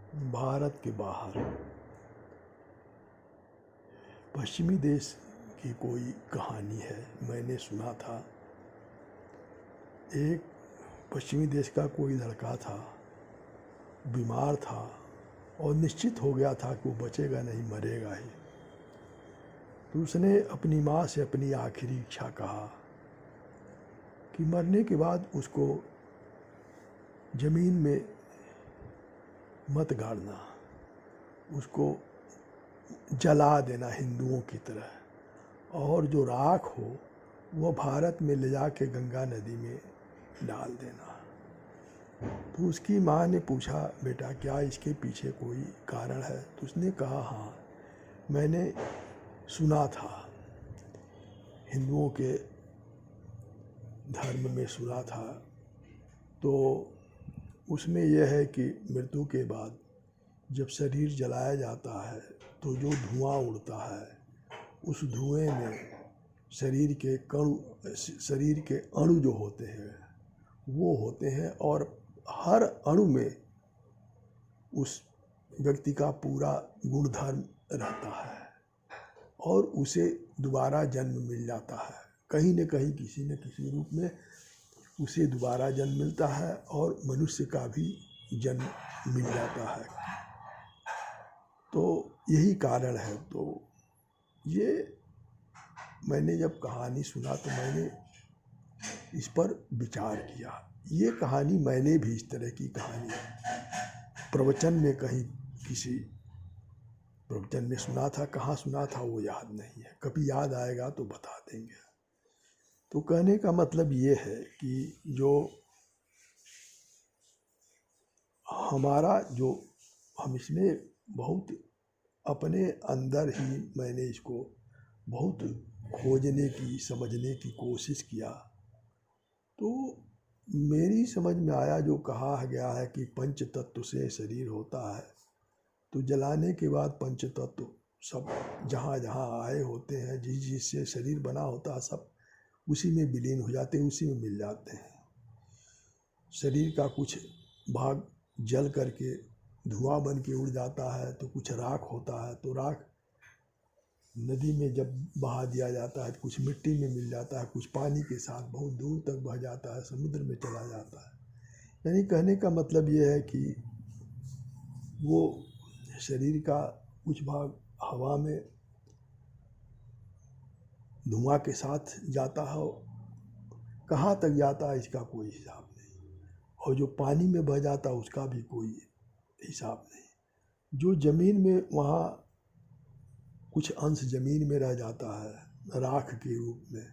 भारत के बाहर पश्चिमी देश की कोई कहानी है। मैंने सुना था, एक पश्चिमी देश का कोई लड़का था, बीमार था और निश्चित हो गया था कि वो बचेगा नहीं, मरेगा ही। तो उसने अपनी माँ से अपनी आखिरी इच्छा कहा कि मरने के बाद उसको ज़मीन में मत गाड़ना, उसको जला देना हिंदुओं की तरह, और जो राख हो वह भारत में ले जा के गंगा नदी में डाल देना। तो उसकी माँ ने पूछा, बेटा क्या इसके पीछे कोई कारण है? तो उसने कहा, हाँ, मैंने सुना था, हिंदुओं के धर्म में सुना था। तो उसमें यह है कि मृत्यु के बाद जब शरीर जलाया जाता है तो जो धुआं उड़ता है, उस धुएं में शरीर के अणु जो होते हैं वो होते हैं, और हर अणु में उस व्यक्ति का पूरा गुणधर्म रहता है और उसे दोबारा जन्म मिल जाता है। कहीं न कहीं किसी न किसी रूप में उसे दोबारा जन्म मिलता है और मनुष्य का भी जन्म मिल जाता है। तो यही कारण है। तो ये मैंने जब कहानी सुना तो मैंने इस पर विचार किया। ये कहानी मैंने भी इस तरह की कहानी प्रवचन में कहीं किसी प्रवचन में सुना था, कहाँ सुना था वो याद नहीं है, कभी याद आएगा तो बता देंगे। तो कहने का मतलब ये है कि जो हमारा जो हम इसमें बहुत अपने अंदर ही मैंने इसको बहुत खोजने की, समझने की कोशिश किया। तो मेरी समझ में आया, जो कहा गया है कि पंच तत्व से शरीर होता है, तो जलाने के बाद पंच तत्व सब जहाँ जहाँ आए होते हैं, जिस जिससे शरीर बना होता है, सब उसी में विलीन हो जाते हैं, उसी में मिल जाते हैं। शरीर का कुछ भाग जल करके धुआं बन के उड़ जाता है, तो कुछ राख होता है, तो राख नदी में जब बहा दिया जाता है तो कुछ मिट्टी में मिल जाता है, कुछ पानी के साथ बहुत दूर तक बह जाता है, समुद्र में चला जाता है। यानी कहने का मतलब ये है कि वो शरीर का कुछ भाग हवा में धुआं के साथ जाता है, कहाँ तक जाता है इसका कोई हिसाब नहीं, और जो पानी में बह जाता है उसका भी कोई हिसाब नहीं। जो ज़मीन में, वहाँ कुछ अंश ज़मीन में रह जाता है राख के रूप में,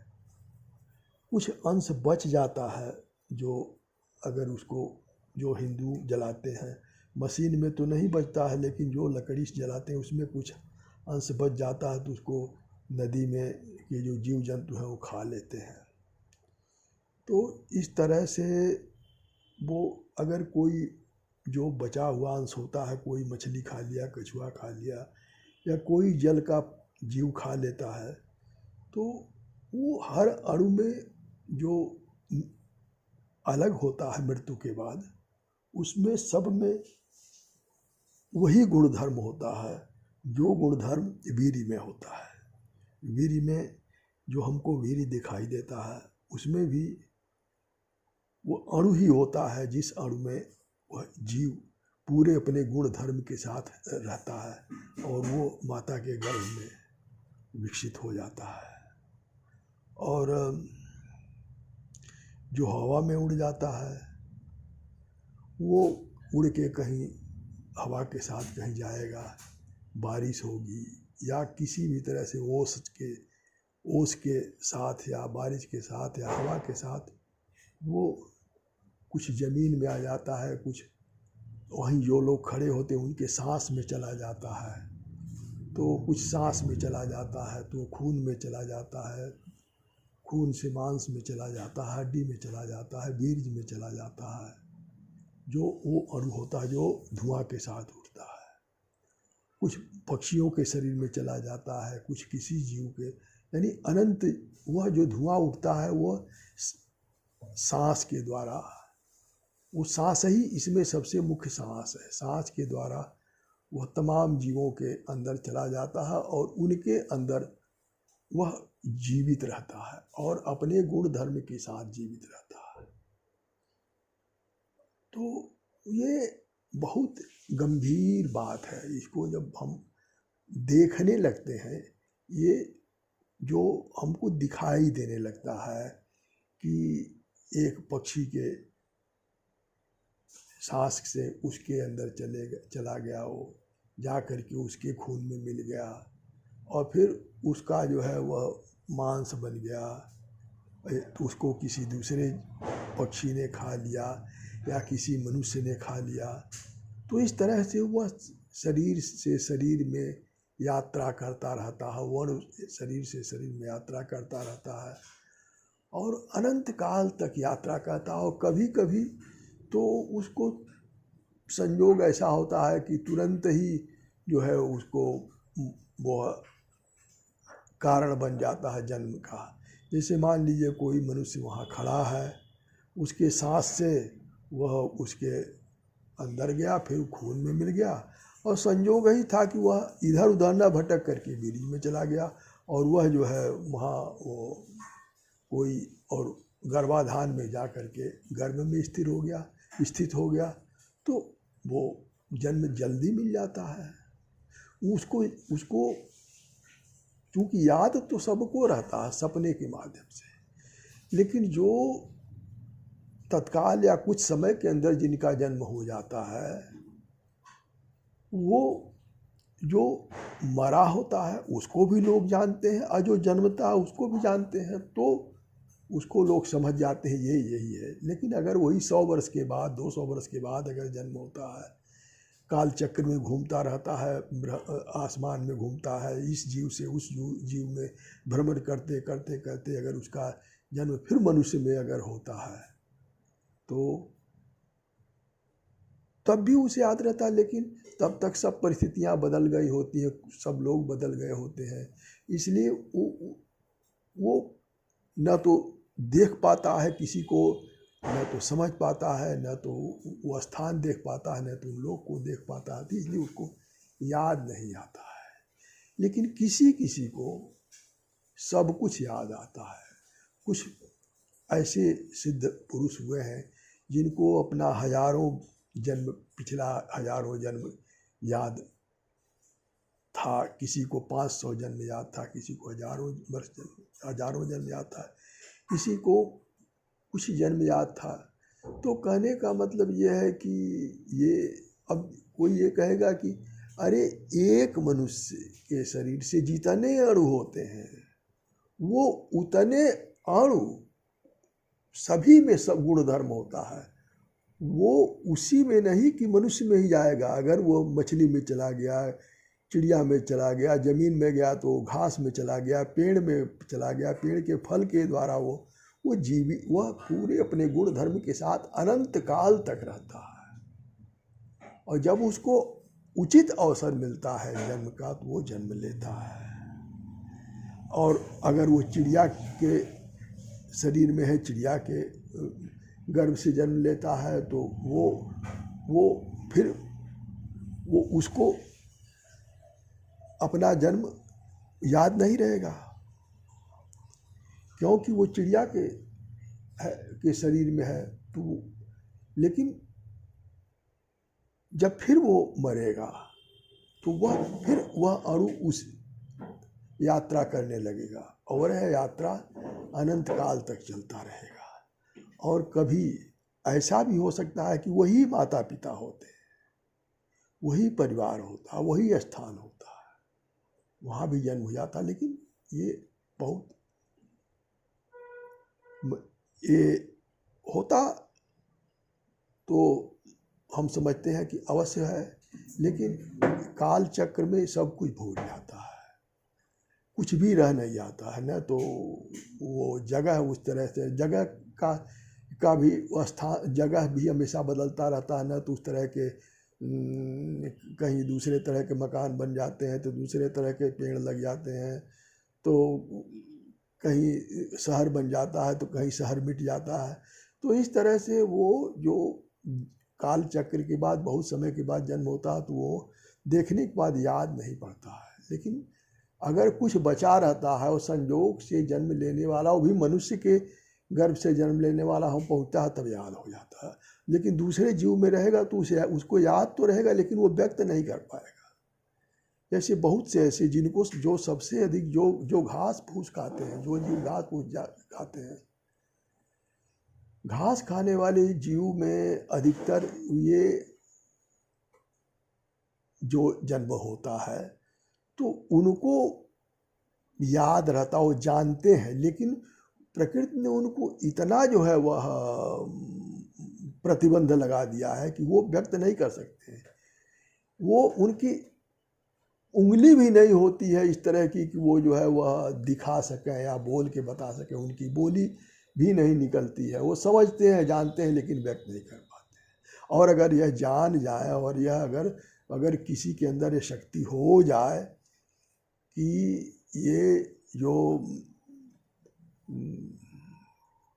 कुछ अंश बच जाता है, जो अगर उसको जो हिंदू जलाते हैं, मशीन में तो नहीं बचता है, लेकिन जो लकड़ी से जलाते हैं उसमें कुछ अंश बच जाता है, तो उसको नदी में के जो जीव जंतु हैं वो खा लेते हैं। तो इस तरह से वो अगर कोई जो बचा हुआ अंश होता है, कोई मछली खा लिया, कछुआ खा लिया, या कोई जल का जीव खा लेता है, तो वो हर अणु में जो अलग होता है मृत्यु के बाद, उसमें सब में वही गुणधर्म होता है जो गुणधर्म वीर्य में होता है। वीर्य में जो हमको वीर्य दिखाई देता है, उसमें भी वो अणु ही होता है जिस अणु में वह जीव पूरे अपने गुण धर्म के साथ रहता है और वो माता के गर्भ में विकसित हो जाता है। और जो हवा में उड़ जाता है वो उड़ के कहीं हवा के साथ कहीं जाएगा, बारिश होगी या किसी भी तरह से ओस के साथ या बारिश के साथ या हवा के साथ वो कुछ ज़मीन में आ जाता है, कुछ वहीं जो लोग खड़े होते हैं उनके सांस में चला जाता है, तो कुछ सांस में चला जाता है, तो खून में चला जाता है, खून से मांस में चला जाता है, हड्डी में चला जाता है, बीज में चला जाता है, जो वो अणु होता है जो धुआं के साथ उठता है। कुछ पक्षियों के शरीर में चला जाता है, कुछ किसी जीव के, यानी अनंत वह जो धुआं उठता है वह सांस के द्वारा वो सांस ही इसमें सबसे मुख्य सांस है। सांस के द्वारा वह तमाम जीवों के अंदर चला जाता है और उनके अंदर वह जीवित रहता है और अपने गुण धर्म के साथ जीवित रहता है। तो ये बहुत गंभीर बात है। इसको जब हम देखने लगते हैं, ये जो हमको दिखाई देने लगता है कि एक पक्षी के सांस से उसके अंदर चला गया, वो जा कर के उसके खून में मिल गया और फिर उसका जो है वह मांस बन गया, तो उसको किसी दूसरे पक्षी ने खा लिया या किसी मनुष्य ने खा लिया। तो इस तरह से वह शरीर से शरीर में यात्रा करता रहता है, वह शरीर से शरीर में यात्रा करता रहता है और अनंत काल तक यात्रा करता है। और कभी कभी तो उसको संयोग ऐसा होता है कि तुरंत ही जो है उसको वह कारण बन जाता है जन्म का। जैसे मान लीजिए कोई मनुष्य वहाँ खड़ा है, उसके सांस से वह उसके अंदर गया, फिर खून में मिल गया और संयोग ही था कि वह इधर उधर न भटक करके बीज में चला गया और वह जो है वहाँ वो कोई और गर्भाधान में जा करके गर्भ में स्थित हो गया। तो वो जन्म जल्दी मिल जाता है उसको क्योंकि याद तो सबको रहता है सपने के माध्यम से, लेकिन जो तत्काल या कुछ समय के अंदर जिनका जन्म हो जाता है, वो जो मरा होता है उसको भी लोग जानते हैं और जो जन्मता है उसको भी जानते हैं, तो उसको लोग समझ जाते हैं यही है। लेकिन अगर वही 100 वर्ष के बाद 200 वर्ष के बाद अगर जन्म होता है, काल चक्र में घूमता रहता है, आसमान में घूमता है, इस जीव से उस जीव में भ्रमण करते करते करते अगर उसका जन्म फिर मनुष्य में अगर होता है तो तब भी उसे याद रहता है। लेकिन तब तक सब परिस्थितियां बदल गई होती हैं, सब लोग बदल गए होते हैं, इसलिए वो न तो देख पाता है किसी को, न तो समझ पाता है, न तो वो स्थान देख पाता है, न तो उन लोग को देख पाता है, इसलिए उसको याद नहीं आता है। लेकिन किसी किसी को सब कुछ याद आता है। कुछ ऐसे सिद्ध पुरुष हुए हैं जिनको अपना पिछला हजारों जन्म याद था, किसी को 500 जन्म याद था, किसी को हजारों जन्म याद था, किसी को कुछ जन्म याद था। तो कहने का मतलब ये है कि ये अब कोई ये कहेगा कि अरे एक मनुष्य के शरीर से जितने अणु होते हैं वो उतने अणु सभी में सब गुण धर्म होता है, वो उसी में नहीं कि मनुष्य में ही जाएगा। अगर वो मछली में चला गया, चिड़िया में चला गया, जमीन में गया तो घास में चला गया, पेड़ में चला गया, पेड़ के फल के द्वारा वो जीवी वह पूरे अपने गुण धर्म के साथ अनंत काल तक रहता है। और जब उसको उचित अवसर मिलता है जन्म का तो वो जन्म लेता है। और अगर वो चिड़िया के शरीर में है, चिड़िया के गर्भ से जन्म लेता है, तो वो फिर उसको अपना जन्म याद नहीं रहेगा, क्योंकि वो चिड़िया के शरीर में है। तो लेकिन जब फिर वो मरेगा तो वह अणु उस यात्रा करने लगेगा और यह यात्रा अनंत काल तक चलता रहेगा। और कभी ऐसा भी हो सकता है कि वही माता पिता होते हैं, वही परिवार होता है, वही स्थान होता है, वहाँ भी जन्म हो जाता। लेकिन ये होता तो हम समझते हैं कि अवश्य है, लेकिन काल चक्र में सब कुछ भूल जाता है, कुछ भी रह नहीं आता है। न तो वो जगह उस तरह से जगह का भी स्थान, जगह भी हमेशा बदलता रहता है। न तो उस तरह के कहीं दूसरे तरह के मकान बन जाते हैं, तो दूसरे तरह के पेड़ लग जाते हैं, तो कहीं शहर बन जाता है, तो कहीं शहर मिट जाता है। तो इस तरह से वो जो काल चक्र के बाद बहुत समय के बाद जन्म होता है तो वो देखने के बाद याद नहीं पड़ता है। लेकिन अगर कुछ बचा रहता है और संयोग से जन्म लेने वाला, वो भी मनुष्य के गर्भ से जन्म लेने वाला हम पहुँचता है तब याद हो जाता है। लेकिन दूसरे जीव में रहेगा तो उसको याद तो रहेगा लेकिन वो व्यक्त नहीं कर पाएगा। जैसे बहुत से ऐसे जिनको जो सबसे अधिक जो घास फूस खाते हैं, जो जीव घास फूस खाते हैं, घास खाने वाले जीव में अधिकतर ये जो जन्म होता है तो उनको याद रहता, वो जानते हैं, लेकिन प्रकृति ने उनको इतना जो है वह प्रतिबंध लगा दिया है कि वो व्यक्त नहीं कर सकते हैं। वो उनकी उंगली भी नहीं होती है इस तरह की कि वो जो है वह दिखा सकें या बोल के बता सकें, उनकी बोली भी नहीं निकलती है। वो समझते हैं, जानते हैं, लेकिन व्यक्त नहीं कर पाते हैं। और अगर यह जान जाए और यह अगर किसी के अंदर ये शक्ति हो जाए कि ये जो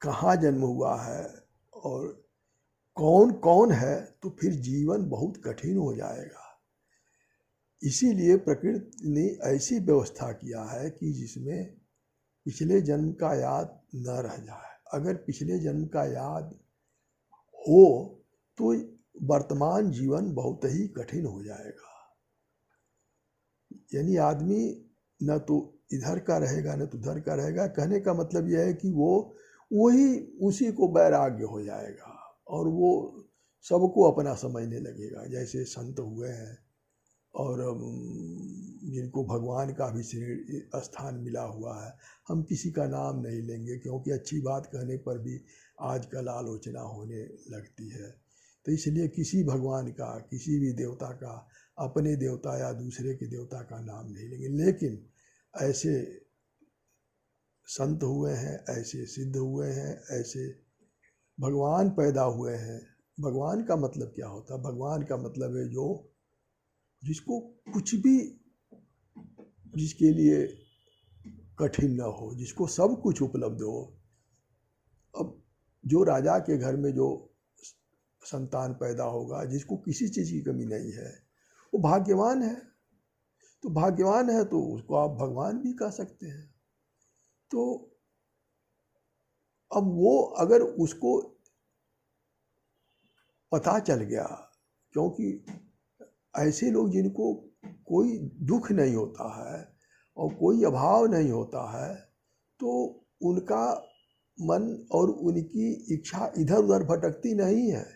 कहाँ जन्म हुआ है और कौन कौन है, तो फिर जीवन बहुत कठिन हो जाएगा। इसीलिए प्रकृति ने ऐसी व्यवस्था किया है कि जिसमें पिछले जन्म का याद न रह जाए। अगर पिछले जन्म का याद हो तो वर्तमान जीवन बहुत ही कठिन हो जाएगा। यानी आदमी न तो इधर का रहेगा न तो उधर का रहेगा। कहने का मतलब यह है कि वो उसी को वैराग्य हो जाएगा और वो सबको अपना समझने लगेगा। जैसे संत हुए हैं और जिनको भगवान का भी स्थान मिला हुआ है, हम किसी का नाम नहीं लेंगे क्योंकि अच्छी बात कहने पर भी आजकल आलोचना होने लगती है। तो इसलिए किसी भगवान का, किसी भी देवता का, अपने देवता या दूसरे के देवता का नाम नहीं लेंगे। लेकिन ऐसे संत हुए हैं, ऐसे सिद्ध हुए हैं, ऐसे भगवान पैदा हुए हैं। भगवान का मतलब क्या होता है? भगवान का मतलब है जिसको कुछ भी, जिसके लिए कठिन न हो, जिसको सब कुछ उपलब्ध हो। अब जो राजा के घर में जो संतान पैदा होगा, जिसको किसी चीज़ की कमी नहीं है, वो भाग्यवान है। तो भाग्यवान है तो उसको आप भगवान भी कह सकते हैं। तो अब वो अगर उसको पता चल गया, क्योंकि ऐसे लोग जिनको कोई दुख नहीं होता है और कोई अभाव नहीं होता है, तो उनका मन और उनकी इच्छा इधर उधर भटकती नहीं है।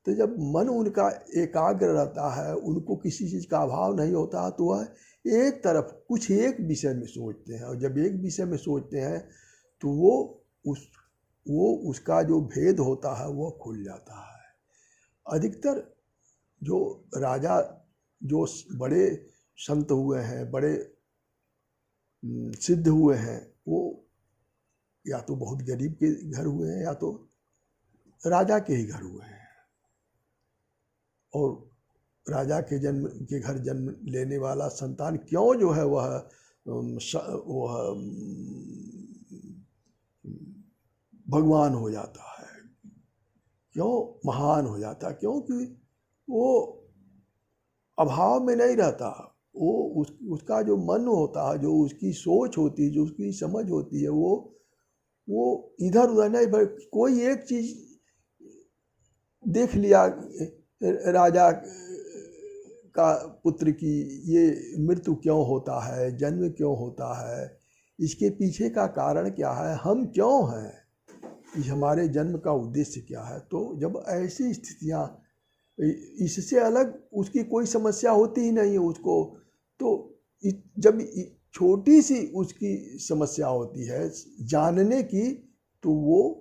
तो जब मन उनका एकाग्र रहता है, उनको किसी चीज़ का अभाव नहीं होता, तो वह एक तरफ कुछ एक विषय में सोचते हैं। और जब एक विषय में सोचते हैं तो वो उसका जो भेद होता है वो खुल जाता है। अधिकतर जो राजा, जो बड़े संत हुए हैं, बड़े सिद्ध हुए हैं, वो या तो बहुत गरीब के घर हुए हैं या तो राजा के ही घर हुए हैं। और राजा के घर जन्म लेने वाला संतान क्यों जो है वह भगवान हो जाता है, क्यों महान हो जाता है? क्योंकि वो अभाव में नहीं रहता। वो उसका जो मन होता है, जो उसकी सोच होती है, जो उसकी समझ होती है, वो इधर उधर नहीं। कोई एक चीज़ देख लिया राजा का पुत्र की, ये मृत्यु क्यों होता है, जन्म क्यों होता है, इसके पीछे का कारण क्या है, हम क्यों हैं, हमारे जन्म का उद्देश्य क्या है। तो जब ऐसी स्थितियाँ, इससे अलग उसकी कोई समस्या होती ही नहीं है उसको। तो जब छोटी सी उसकी समस्या होती है जानने की, तो वो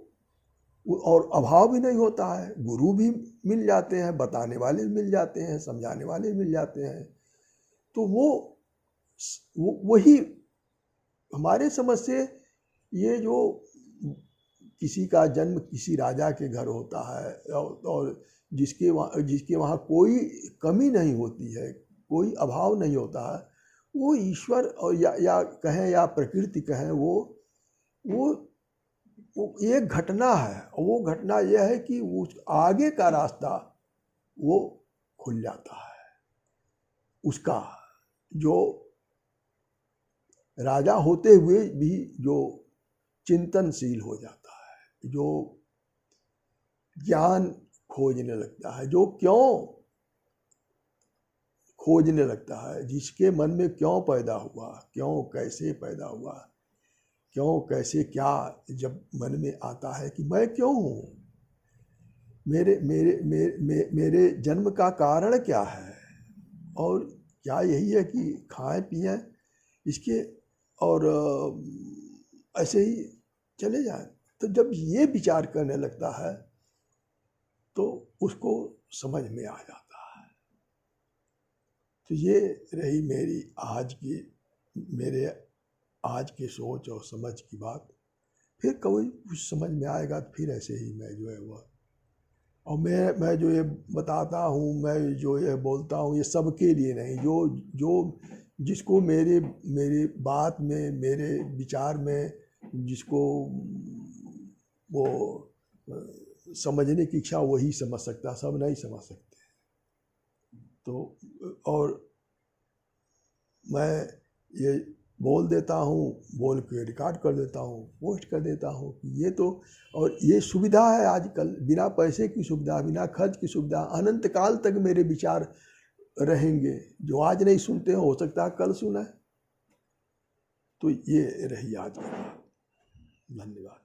और अभाव भी नहीं होता है। गुरु भी मिल जाते हैं, बताने वाले भी मिल जाते हैं, समझाने वाले भी मिल जाते हैं। तो वही हमारे समझ से, ये जो किसी का जन्म किसी राजा के घर होता है और जिसके वहाँ कोई कमी नहीं होती है, कोई अभाव नहीं होता है, वो ईश्वर और या कहें या प्रकृति कहें, वो वो एक घटना है, और वो घटना यह है कि उस आगे का रास्ता वो खुल जाता है उसका, जो राजा होते हुए भी जो चिंतनशील हो जाता है, जो ज्ञान खोजने लगता है, जो क्यों खोजने लगता है, जिसके मन में क्यों पैदा हुआ, क्यों कैसे पैदा हुआ, क्यों कैसे क्या जब मन में आता है कि मैं क्यों हूँ, मेरे मेरे मेरे मेरे जन्म का कारण क्या है, और क्या यही है कि खाएं पिएं इसके और ऐसे ही चले जाएं। तो जब ये विचार करने लगता है तो उसको समझ में आ जाता है। तो ये रही मेरे आज की सोच और समझ की बात। फिर कभी कुछ समझ में आएगा तो फिर ऐसे ही मैं जो है वह, और मैं जो ये बताता हूँ, मैं जो ये बोलता हूँ, ये सबके लिए नहीं, जो जिसको मेरी बात में, मेरे विचार में, जिसको वो समझने की इच्छा, वही समझ सकता, सब नहीं समझ सकते। तो और मैं ये बोल देता हूँ, बोल के रिकॉर्ड कर देता हूँ, पोस्ट कर देता हूँ। ये तो, और ये सुविधा है आजकल, बिना पैसे की सुविधा, बिना खर्च की सुविधा, अनंत काल तक मेरे विचार रहेंगे। जो आज नहीं सुनते हो सकता है कल सुना है। तो ये रही आज की बात। धन्यवाद।